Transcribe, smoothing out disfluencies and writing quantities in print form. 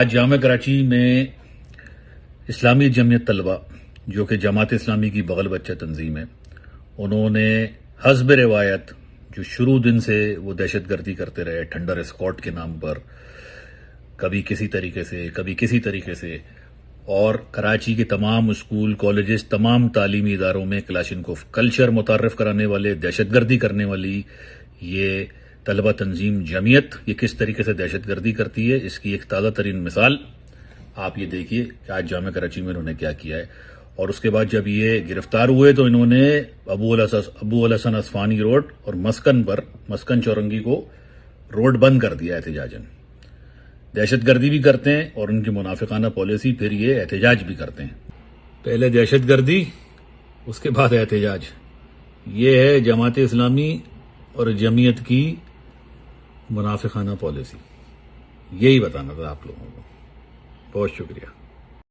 آج جامعہ کراچی میں اسلامی جمعیت طلبہ جو کہ جماعت اسلامی کی بغل بچہ تنظیم ہے، انہوں نے حسب روایت جو شروع دن سے وہ دہشت گردی کرتے رہے ٹھنڈر اسکواڈ کے نام پر، کبھی کسی طریقے سے کبھی کسی طریقے سے، اور کراچی کے تمام اسکول کالجز تمام تعلیمی اداروں میں کلاشنکوف کلچر متعارف کرانے والے، دہشت گردی کرنے والی یہ طلبہ تنظیم جمعیت یہ کس طریقے سے دہشت گردی کرتی ہے، اس کی ایک تازہ ترین مثال آپ یہ دیکھیے کہ آج جامعہ کراچی میں انہوں نے کیا کیا ہے۔ اور اس کے بعد جب یہ گرفتار ہوئے تو انہوں نے ابو الحسن اصفہانی روڈ اور مسکن چورنگی کو روڈ بند کر دیا احتجاجاً۔ دہشت گردی بھی کرتے ہیں اور ان کی منافقانہ پالیسی، پھر یہ احتجاج بھی کرتے ہیں۔ پہلے دہشت گردی، اس کے بعد احتجاج۔ یہ ہے جماعت اسلامی اور جمعیت کی منافقانہ پالیسی۔ یہی بتانا تھا آپ لوگوں کو۔ بہت شکریہ۔